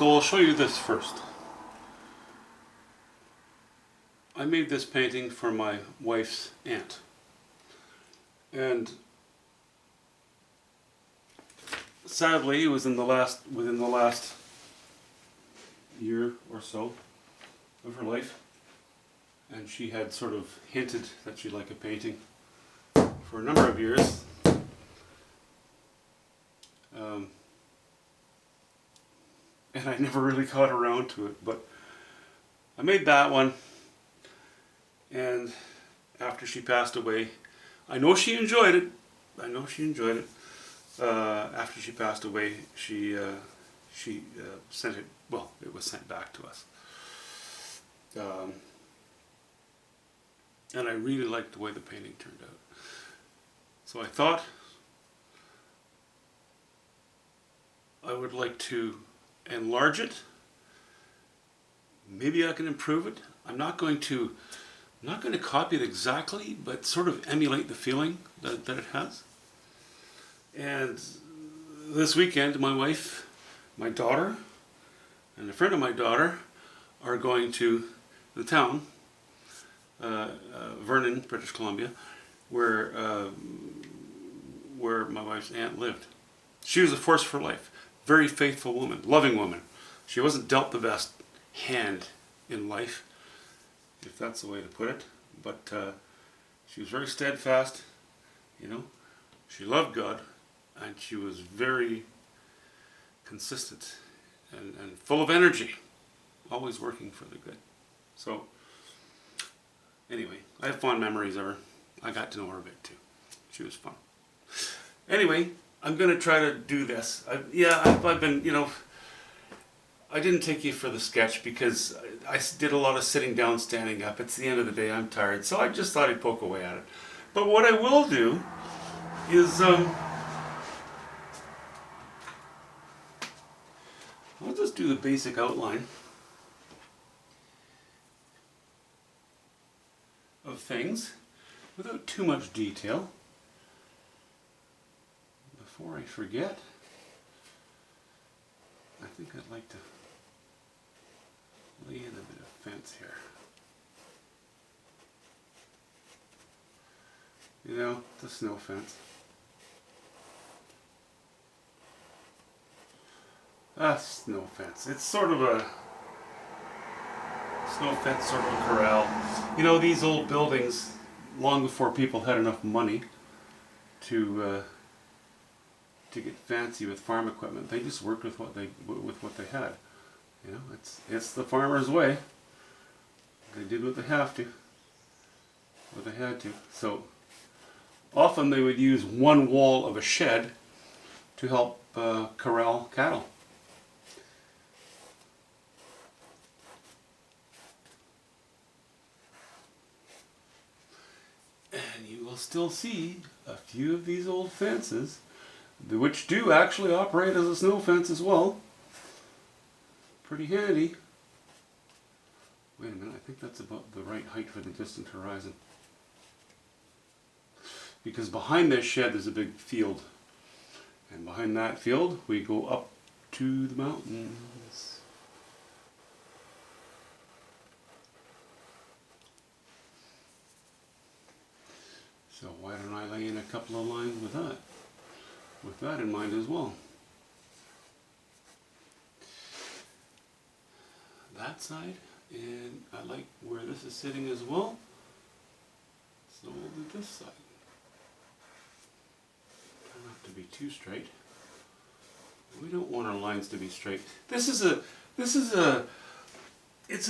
So I'll show you this first. I made this painting for my wife's aunt. And sadly, it was within the last year or so of her life. And she had sort of hinted that she'd like a painting for a number of years. And I never really got around to it, but I made that one. And after she passed away, I know she enjoyed it. After she passed away, she sent it. Well, it was sent back to us. And I really liked the way the painting turned out. So I thought I would like to enlarge it. Maybe I can improve it. I'm not going to copy it exactly, but sort of emulate the feeling that it has. And this weekend, my wife, my daughter, and a friend of my daughter are going to the town, Vernon, British Columbia, where my wife's aunt lived. She was a force for life. Very faithful woman, loving woman. She wasn't dealt the best hand in life, if that's the way to put it, but she was very steadfast, you know. She loved God, and she was very consistent and full of energy, always working for the good. So, anyway, I have fond memories of her. I got to know her a bit too. She was fun. Anyway, I'm going to try to do this. I've been, you know, I didn't take you for the sketch because I did a lot of sitting down, standing up. It's the end of the day, I'm tired, so I just thought I'd poke away at it. But what I will do is, I'll just do the basic outline of things without too much detail. Before I forget, I think I'd like to lay in a bit of fence here. You know, the snow fence. Snow fence. It's sort of a snow fence, sort of a corral. You know, these old buildings, long before people had enough money to get fancy with farm equipment, they just worked with what they had. You know, it's the farmer's way. They did what they have to, what they had to. So often they would use one wall of a shed to help corral cattle. And you will still see a few of these old fences, which do actually operate as a snow fence as well. Pretty handy. Wait a minute, I think that's about the right height for the distant horizon. Because behind this shed there's a big field. And behind that field we go up to the mountains. So why don't I lay in a couple of lines with that in mind as well. That side, and I like where this is sitting as well, so we'll do this side. Try not to be too straight. We don't want our lines to be straight. It's an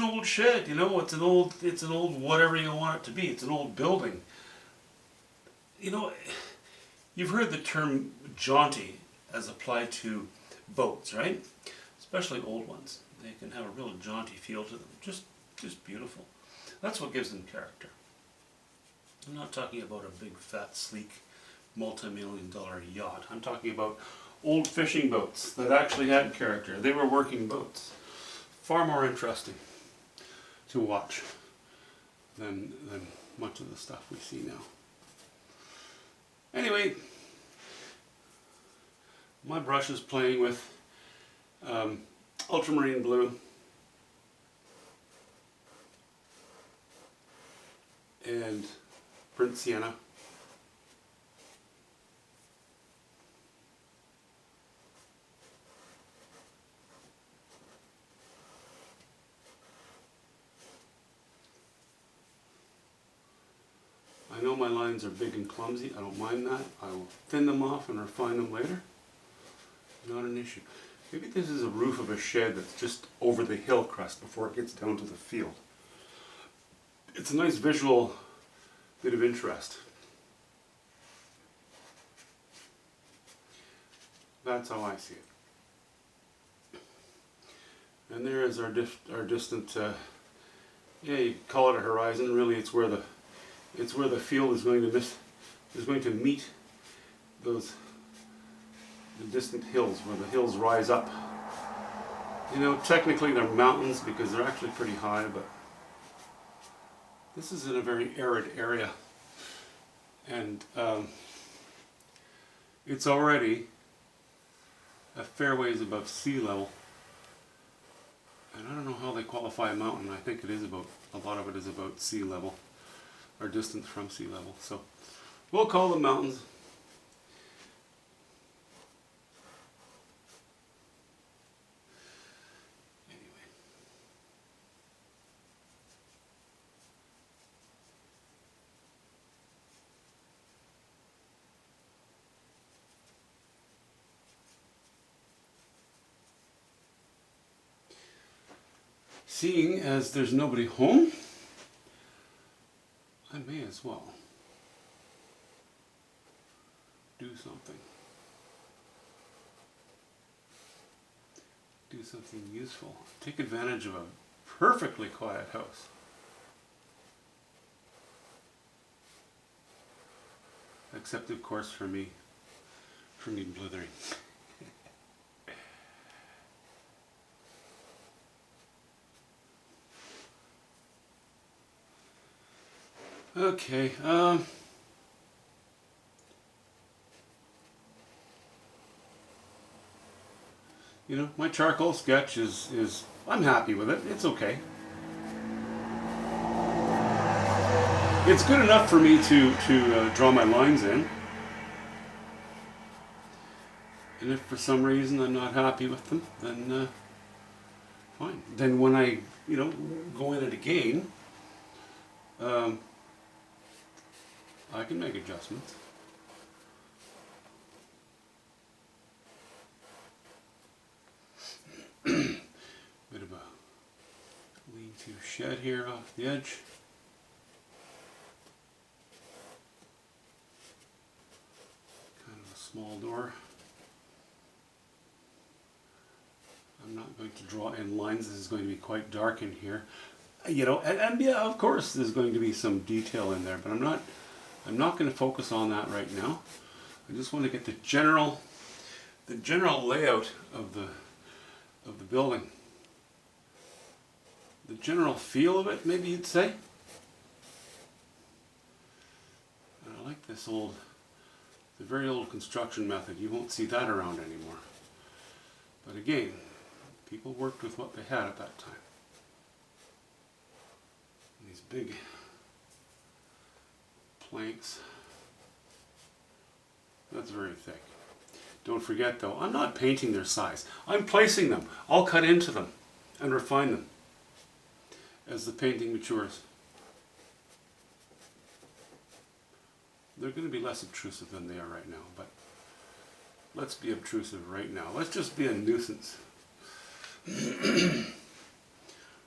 old shed, you know, it's an old whatever you want it to be. It's an old building. You know, you've heard the term jaunty as applied to boats, right? Especially old ones. They can have a real jaunty feel to them. Just beautiful. That's what gives them character. I'm not talking about a big, fat, sleek, multi-million-dollar yacht. I'm talking about old fishing boats that actually had character. They were working boats. Far more interesting to watch than much of the stuff we see now. Anyway, my brush is playing with ultramarine blue, and burnt sienna. I know my lines are big and clumsy, I don't mind that. I will thin them off and refine them later. Not an issue. Maybe this is a roof of a shed that's just over the hill crest before it gets down to the field. It's a nice visual bit of interest. That's how I see it. And there is our distant, yeah, you could call it a horizon. Really, it's where the field is going to meet the distant hills, where the hills rise up. You know, technically they're mountains because they're actually pretty high, but this is in a very arid area, and it's already a fair ways above sea level. And I don't know how they qualify a mountain. I think it is about, a lot of it is about sea level, or distance from sea level. So we'll call them mountains. Anyway. Seeing as there's nobody home, I may as well do something. Do something useful. Take advantage of a perfectly quiet house. Except, of course, for me blithering. Okay, you know, my charcoal sketch is I'm happy with it. It's okay. It's good enough for me to draw my lines in. And if for some reason I'm not happy with them, then fine. Then when I, you know, go in it again, I can make adjustments. Bit of a lean-to shed here off the edge. Kind of a small door. I'm not going to draw in lines. This is going to be quite dark in here. You know, and yeah, of course there's going to be some detail in there, but I'm not going to focus on that right now. I just want to get the general layout of the building. The general feel of it, maybe you'd say. And I like this the very old construction method. You won't see that around anymore. But again, people worked with what they had at that time. And these big planks. That's very thick. Don't forget though, I'm not painting their size. I'm placing them. I'll cut into them and refine them as the painting matures. They're going to be less obtrusive than they are right now, but let's be obtrusive right now. Let's just be a nuisance.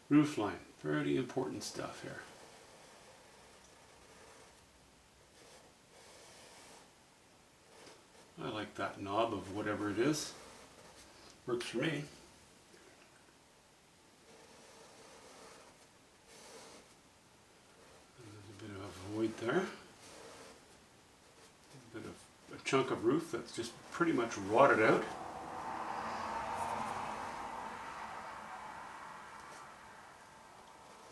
Roof line, very important stuff here. I like that knob of whatever it is. Works for me. There's a bit of a void there. A bit of a chunk of roof that's just pretty much rotted out.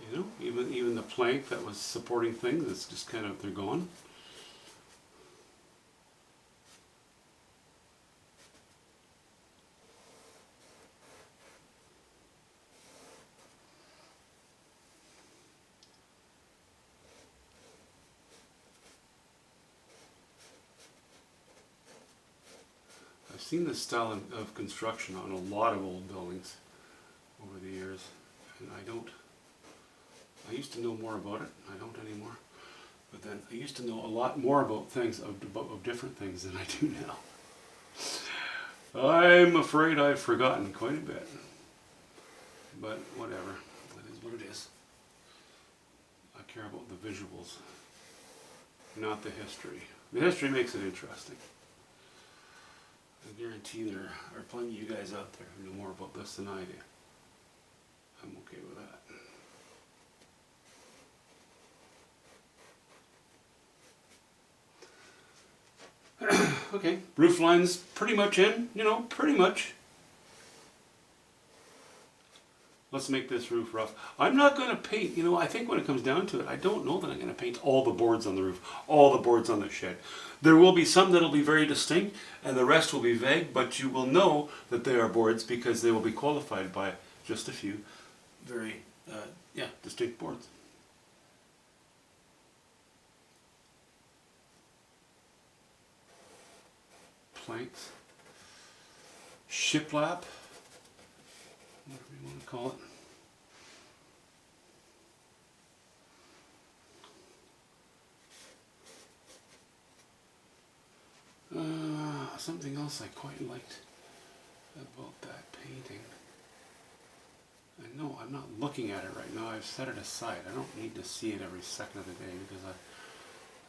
You know, even the plank that was supporting things, it's just kind of, they're gone. seen this style of construction on a lot of old buildings over the years, and I used to know more about it. I don't anymore. But then I used to know a lot more about things, of different things than I do now. I'm afraid I've forgotten quite a bit. But whatever. It is what it is. I care about the visuals, not the history. The history makes it interesting. I guarantee there are plenty of you guys out there who know more about this than I do. I'm okay with that. Okay, roof line's pretty much in, pretty much. Let's make this roof rough. I'm not going to paint, I think when it comes down to it, I don't know that I'm going to paint all the boards on the roof, all the boards on the shed. There will be some that'll be very distinct, and the rest will be vague, but you will know that they are boards because they will be qualified by just a few very, distinct boards. Planks, shiplap, whatever you want to call it. Something else I quite liked about that painting. I know I'm not looking at it right now. I've set it aside. I don't need to see it every second of the day because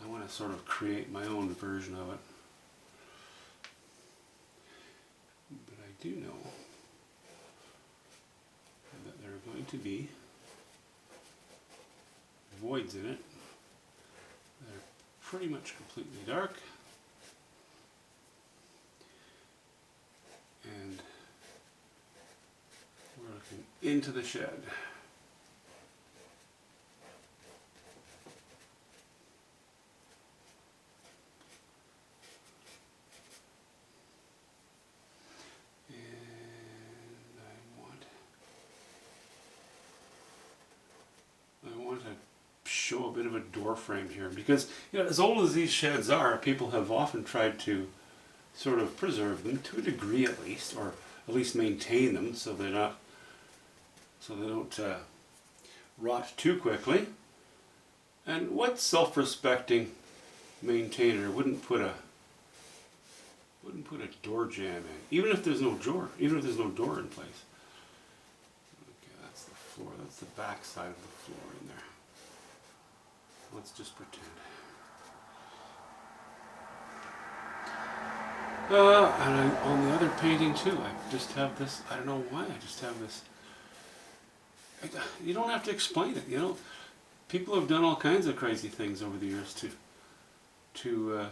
I want to sort of create my own version of it. But I do know that there are going to be voids in it that are pretty much completely dark, and we're looking into the shed. Show a bit of a door frame here because as old as these sheds are, people have often tried to sort of preserve them to a degree at least, or at least maintain them so they don't rot too quickly. And what self-respecting maintainer wouldn't put a door jamb in, even if there's no door, even if there's no door in place? Okay, that's the floor. That's the back side of the floor in there. Let's just pretend. And on the other painting too, I just have this, I don't know why, I just have this. You don't have to explain it, People have done all kinds of crazy things over the years to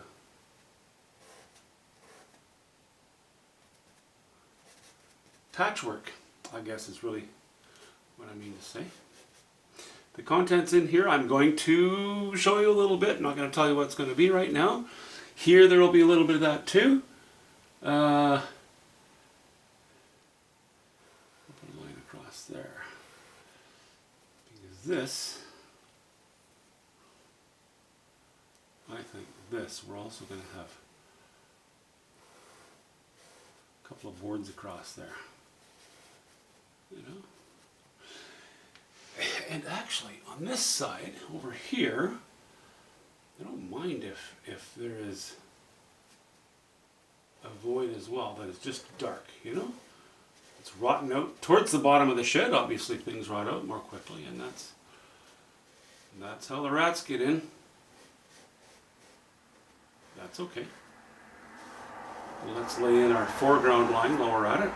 patchwork, I guess is really what I mean to say. The contents in here, I'm going to show you a little bit. I'm not going to tell you what it's going to be right now. Here there will be a little bit of that too. I'll put a line across there. Because this, I think this, we're also going to have a couple of boards across there. And actually, on this side, over here, I don't mind if there is a void as well, that is just dark, It's rotting out towards the bottom of the shed. Obviously, things rot out more quickly, and that's how the rats get in. That's okay. Let's lay in our foreground line while we're at it.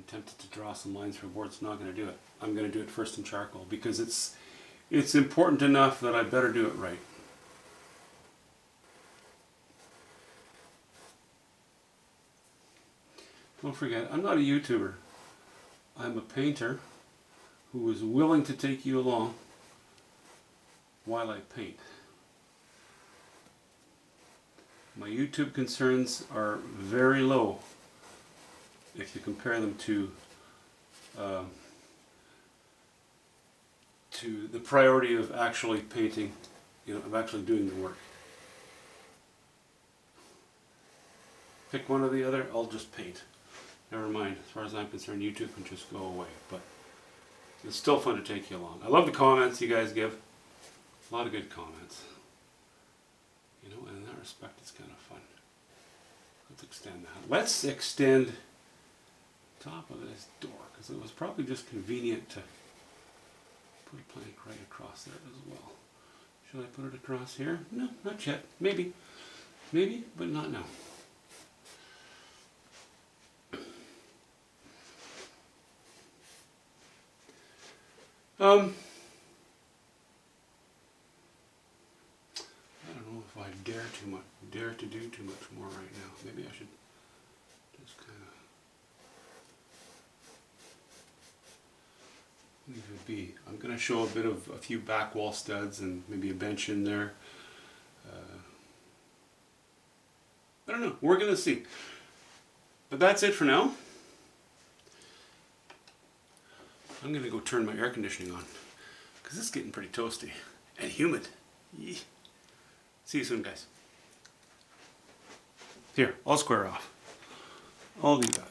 Tempted to draw some lines for boards. Not going to do it. I'm going to do it first in charcoal because it's important enough that I better do it right. Don't forget, I'm not a YouTuber. I'm a painter who is willing to take you along while I paint. My YouTube concerns are very low if you compare them to to the priority of actually painting, of actually doing the work. Pick one or the other, I'll just paint. Never mind, as far as I'm concerned, YouTube can just go away, but it's still fun to take you along. I love the comments you guys give. A lot of good comments. And in that respect, it's kind of fun. Let's extend that. Let's extend top of this door, because it was probably just convenient to put a plank right across there as well. Should I put it across here? No, not yet. Maybe. Maybe, but not now. I don't know if I dare to do too much more right now. Maybe I should just kind of leave it be. I'm going to show a few back wall studs and maybe a bench in there. I don't know. We're going to see. But that's it for now. I'm going to go turn my air conditioning on because it's getting pretty toasty and humid. Yee. See you soon, guys. Here, I'll square off. I'll do that.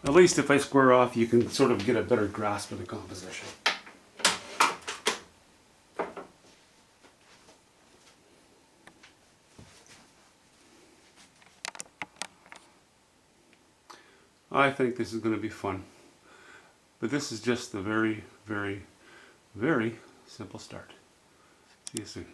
At least if I square off, you can sort of get a better grasp of the composition. I think this is going to be fun. But this is just the very, very, very simple start. See you soon.